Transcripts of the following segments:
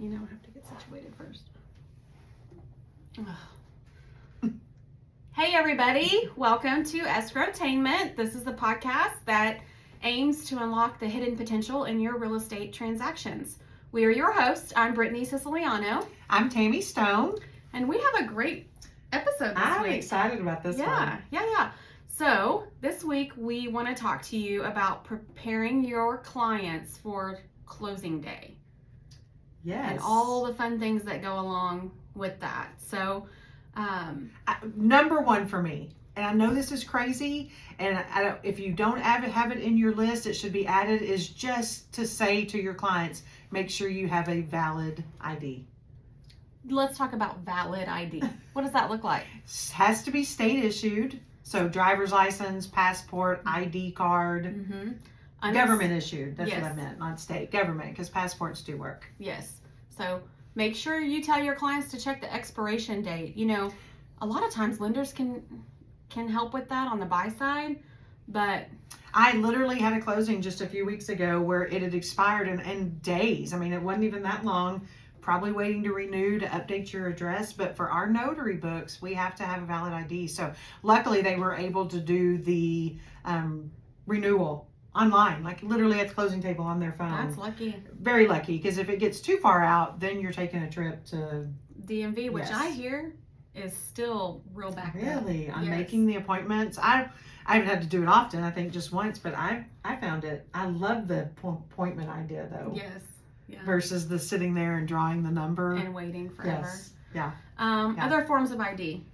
You know, I have to get situated first. Hey everybody, welcome to Escrowtainment. This is the podcast that aims to unlock the hidden potential in your real estate transactions. We are your hosts. I'm Brittany Siciliano. I'm Tammy Stone. And we have a great episode this I'm week. excited about this one. Yeah. So this week we want to talk to you about preparing your clients for closing day. Yes. And all the fun things that go along with that. So, number one for me, and I know this is crazy, and if you don't have it in your list, it should be added, is just to say to your clients, make sure you have a valid ID. Let's talk about valid ID. What does that look like? Has to be state issued. So driver's license, passport, ID card. Mm-hmm. Government issued. That's yes. what I meant, not state. Government, because passports do work. Yes. So make sure you tell your clients to check the expiration date. You know, a lot of times lenders can help with that on the buy side, but I literally had a closing just a few weeks ago where it had expired in days. I mean, it wasn't even that long. Probably waiting to renew to update your address, but for our notary books, we have to have a valid ID. So luckily they were able to do the renewal online, like literally at the closing table on their phone. That's lucky. Very lucky, because if it gets too far out, then you're taking a trip to DMV, which yes. I hear is still real back up. Really? I'm yes. making the appointments. I haven't had to do it often, I think just once, but I found it. I love the appointment idea though. Yes. Yeah. Versus the sitting there and drawing the number. And waiting forever. Yes. Yeah. Other forms of ID.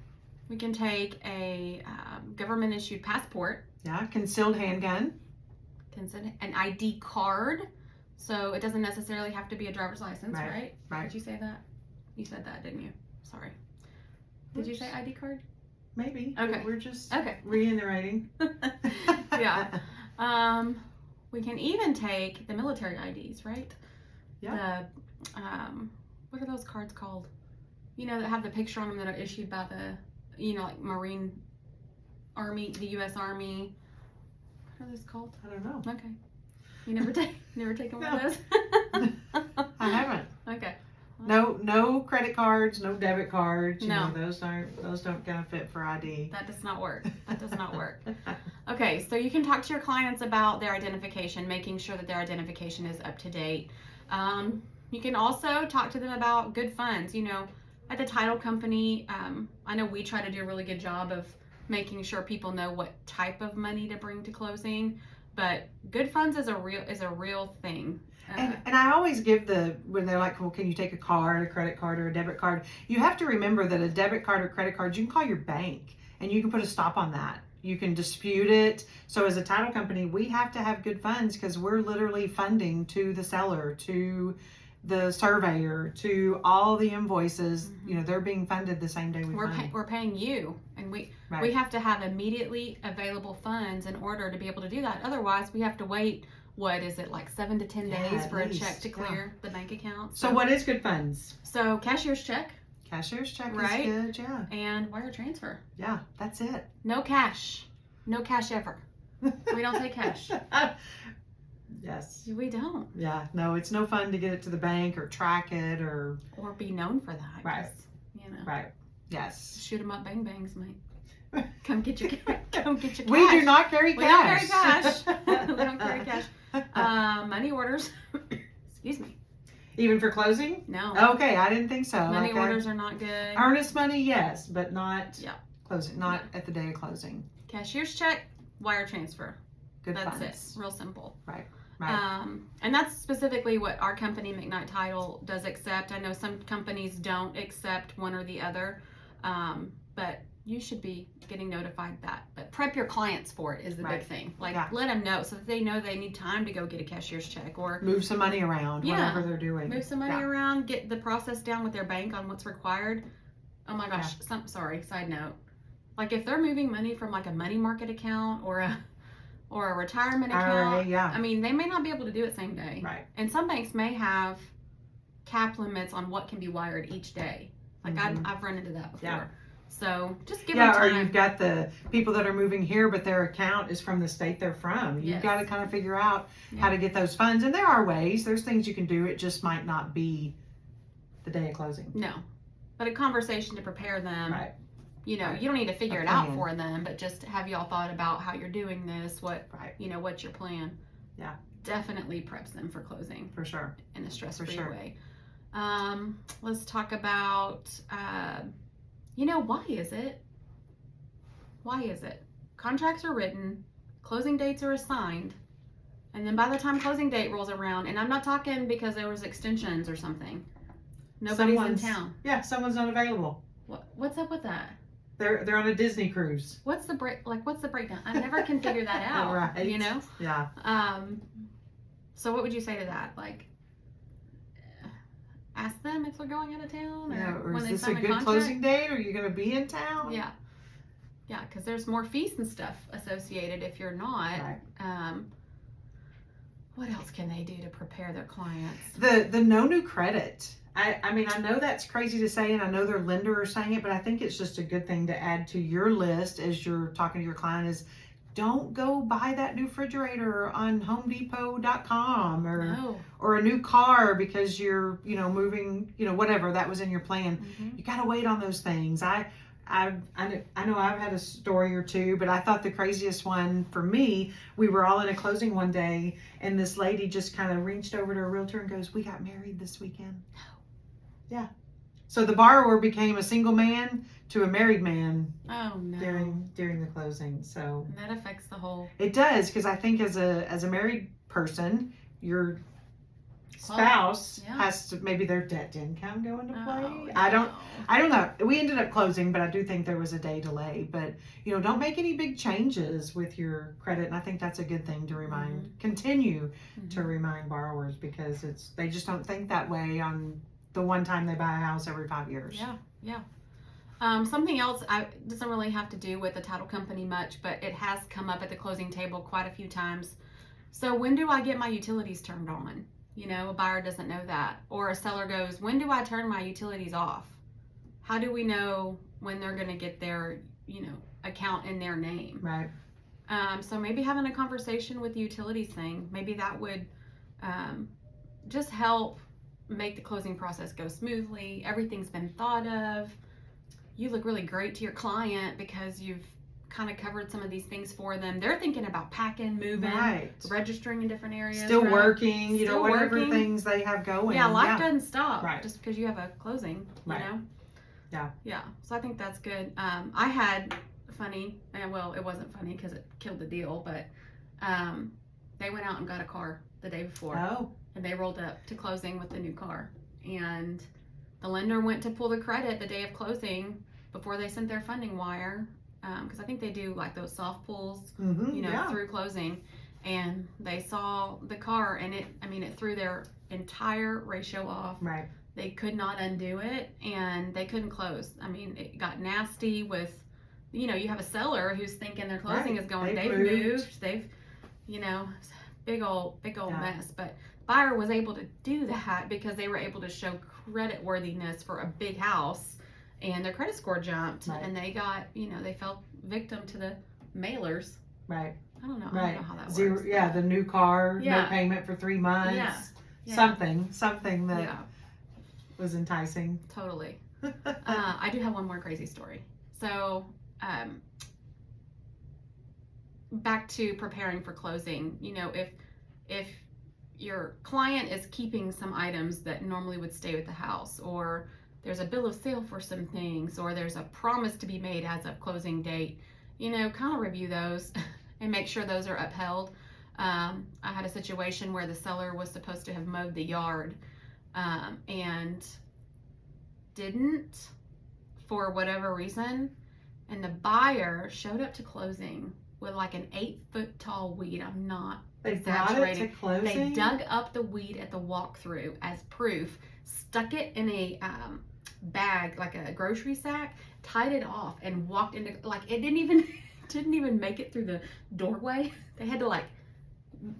We can take a government issued passport. Yeah. Concealed handgun. An ID card. So it doesn't necessarily have to be a driver's license, right? Right. Did you say that? You said that, didn't you? Sorry. Did you say ID card? Maybe. Okay. We're just reiterating. Yeah. We can even take the military IDs, right? Yeah. The what are those cards called? You know, that have the picture on them that are issued by the, you know, like Marine Army, the U.S. Army. What are those called? I don't know. Okay. You never taken one of those? I haven't. Okay. No credit cards, no debit cards. You No. know, those don't kind of fit for ID. That does not work. Okay, so you can talk to your clients about their identification, making sure that their identification is up to date. You can also talk to them about good funds. You know, at the title company, I know we try to do a really good job of making sure people know what type of money to bring to closing, but good funds is a real thing. And I always give when they're like, well, can you take a card, a credit card, or a debit card? You have to remember that a debit card or credit card, you can call your bank and you can put a stop on that. You can dispute it. So as a title company, we have to have good funds because we're literally funding to the seller, to the surveyor, to all the invoices. Mm-hmm. You know, they're being funded the same day we're paying you, and we have to have immediately available funds in order to be able to do that. Otherwise, we have to wait. What is it, like 7 to 10 days for a check to clear the bank account? So what is good funds? So cashier's check. Cashier's check right? is good, yeah. And wire transfer. Yeah, that's it. No cash. No cash ever. We don't take cash. Yes. We don't. Yeah, no, it's no fun to get it to the bank or track it or be known for that. Right. You know. Right. Yes. Shoot 'em up, bang bangs, mate. Come get your cash. We do not carry cash. We don't carry cash. We don't carry cash. Money orders. Excuse me. Even for closing? No. Okay, I didn't think so. Money orders are not good. Earnest money, yes, but not closing. Not Yeah. at the day of closing. Cashier's check, wire transfer. Good That's funds. it. Real simple. Right. And that's specifically what our company, McKnight Title, does accept. I know some companies don't accept one or the other, but you should be getting notified that. But prep your clients for it is the big thing. Like, let them know so that they know they need time to go get a cashier's check or move some money around, whatever they're doing. Move some money around, get the process down with their bank on what's required. Oh my gosh, side note. Like if they're moving money from like a money market account or a retirement account, I mean, they may not be able to do it same day. Right. And some banks may have cap limits on what can be wired each day. Like I've run into that before. Yeah. So just give them time. Or you've got the people that are moving here, but their account is from the state they're from. You've got to kind of figure out how to get those funds. And there are ways. There's things you can do. It just might not be the day of closing. No, but a conversation to prepare them. Right. You know, Right. you don't need to figure A it out plan. for them, but just have y'all thought about how you're doing this, what, Right. you know, what's your plan. Yeah. Definitely preps them for closing For sure. in a stress-free sure. way. Let's talk about, you know, why is it? Contracts are written, closing dates are assigned, and then by the time closing date rolls around, and I'm not talking because there was extensions or something. Nobody's in town. Yeah, someone's not available. What's up with that? They're on a Disney cruise. What's the breakdown? I never can figure that out. Right. You know? Yeah. So what would you say to that? Like, ask them if they're going out of town, Or when is they this a sign good contract? closing date? Are you going to be in town? Yeah. Yeah, because there's more fees and stuff associated if you're not. Right. What else can they do to prepare their clients? The no new credit. I mean, I know that's crazy to say, and I know their lender is saying it, but I think it's just a good thing to add to your list as you're talking to your client is don't go buy that new refrigerator on HomeDepot.com or a new car because you're, you know, moving, you know, whatever that was in your plan. Mm-hmm. You got to wait on those things. I know I've had a story or two, but I thought the craziest one for me, we were all in a closing one day, and this lady just kind of reached over to a realtor and goes, "We got married this weekend." Yeah. So the borrower became a single man to a married man. Oh no. During the closing. So and that affects the whole. It does, because I think as a married person, your spouse has to, maybe their debt income go into play. No. I don't know. We ended up closing, but I do think there was a day delay. But you know, don't make any big changes with your credit, and I think that's a good thing to continue to remind borrowers, because they just don't think that way on the one time they buy a house every 5 years. Yeah. Something else doesn't really have to do with the title company much, but it has come up at the closing table quite a few times. So when do I get my utilities turned on? You know, a buyer doesn't know that. Or a seller goes, when do I turn my utilities off? How do we know when they're going to get their, you know, account in their name? Right. So maybe having a conversation with the utilities thing, maybe that would just help make the closing process go smoothly. Everything's been thought of. You look really great to your client because you've kind of covered some of these things for them. They're thinking about packing, moving, registering in different areas. Still working, you know, whatever working. things they have going. Yeah, life doesn't stop just because you have a closing, you Right. know? Yeah. Yeah, so I think that's good. I had funny, well, it wasn't funny because it killed the deal, but they went out and got a car the day before. Oh. And they rolled up to closing with the new car. And the lender went to pull the credit the day of closing before they sent their funding wire, because I think they do like those soft pulls, you know, through closing. And they saw the car, and it threw their entire ratio off. Right. They could not undo it, and they couldn't close. I mean, it got nasty with, you know, you have a seller who's thinking their closing is going, they've moved, you know, big old mess. But buyer was able to do that because they were able to show credit worthiness for a big house, and their credit score jumped, and they got, you know, they fell victim to the mailers. Right. I don't know. I don't know how that works. Yeah, the new car, no payment for 3 months. Yeah. Something that was enticing. Totally. I do have one more crazy story. So, back to preparing for closing, you know, if your client is keeping some items that normally would stay with the house, or there's a bill of sale for some things, or there's a promise to be made as of closing date, you know, kind of review those and make sure those are upheld. I had a situation where the seller was supposed to have mowed the yard and didn't for whatever reason, and the buyer showed up to closing with like an 8-foot tall weed. I'm not exaggerating. Brought it to closing? They dug up the weed at the walkthrough as proof, stuck it in a bag, like a grocery sack, tied it off, and walked into, like, it didn't even make it through the doorway. They had to, like,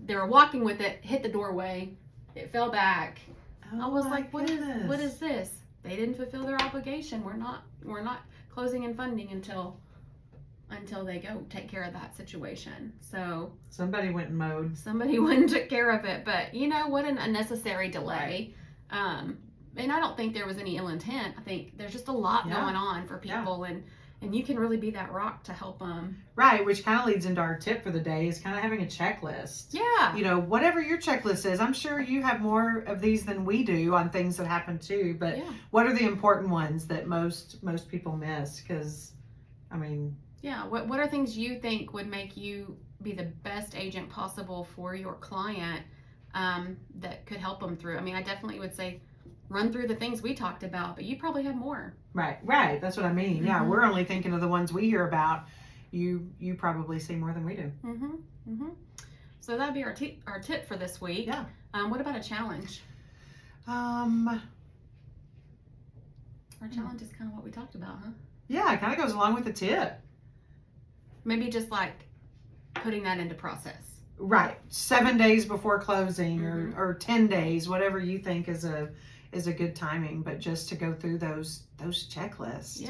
they were walking with it, hit the doorway, it fell back. I was like, what is this? They didn't fulfill their obligation. We're not closing and funding until they go take care of that situation. So somebody went and mowed. Somebody went and took care of it. But you know what, an unnecessary delay. and I don't think there was any ill intent. I think there's just a lot Yeah. going on for people, and you can really be that rock to help them. Right, which kind of leads into our tip for the day is kind of having a checklist. Yeah. You know, whatever your checklist is, I'm sure you have more of these than we do on things that happen too. But Yeah. what are the important ones that most people miss? Because, I mean, Yeah. What are things you think would make you be the best agent possible for your client, that could help them through? I mean, I definitely would say run through the things we talked about, but you probably have more. right. That's what I mean. Yeah, Mhm. we're only thinking of the ones we hear about. You probably see more than we do. So that'd be our tip for this week. Yeah. What about a challenge? Our challenge is kind of what we talked about, huh? Yeah, it kind of goes along with the tip. Maybe just like putting that into process. Right. 7 days before closing or 10 days, whatever you think is a good timing, but just to go through those checklists.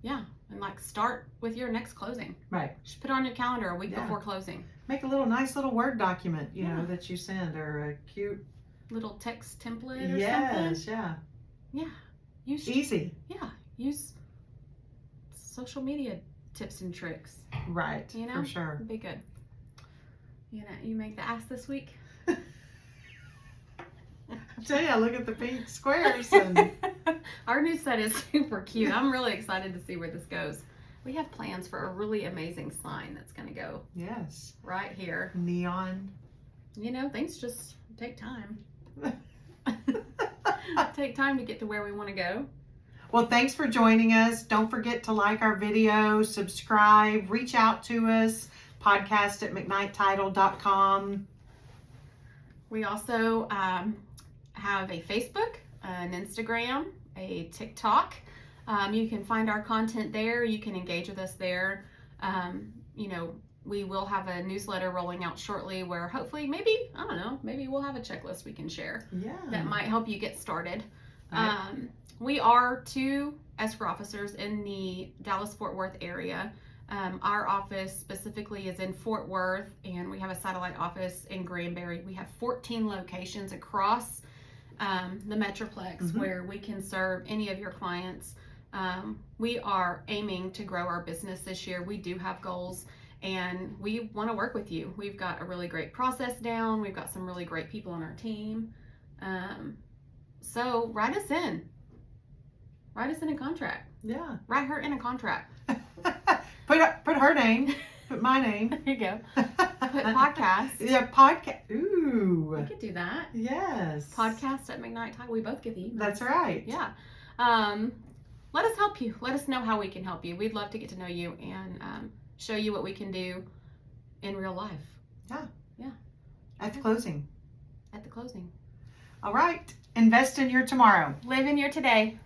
Yeah. And like start with your next closing. Right. Just put it on your calendar a week before closing. Make a nice little Word document, you know, that you send, or a cute little text template or something. Yes, Yeah. Easy. Yeah. Use social media tips and tricks. Right. You know? For sure. It'd be good. You make the ask this week? I tell you, I look at the pink squares and our new set is super cute. I'm really excited to see where this goes. We have plans for a really amazing sign that's going to go right here. Neon. You know, things just take time. Take time to get to where we want to go. Well, thanks for joining us. Don't forget to like our video, subscribe, reach out to us, podcast@mcknighttitle.com. We also have a Facebook, an Instagram, a TikTok. You can find our content there. You can engage with us there. You know, we will have a newsletter rolling out shortly where hopefully maybe we'll have a checklist we can share that might help you get started. Right. We are 2 escrow officers in the Dallas-Fort Worth area. Our office specifically is in Fort Worth, and we have a satellite office in Granbury. We have 14 locations across the Metroplex where we can serve any of your clients. We are aiming to grow our business this year. We do have goals, and we want to work with you. We've got a really great process down. We've got some really great people on our team. So write us in. Write us in a contract. Yeah. Write her in a contract. Put her name. Put my name. There you go. Put podcast. Yeah, podcast. Ooh. We could do that. Yes. Podcast@mcknighttitle. We both get the emails. That's right. Yeah. Let us help you. Let us know how we can help you. We'd love to get to know you and show you what we can do in real life. Yeah. At the closing. At the closing. All right. Invest in your tomorrow. Live in your today.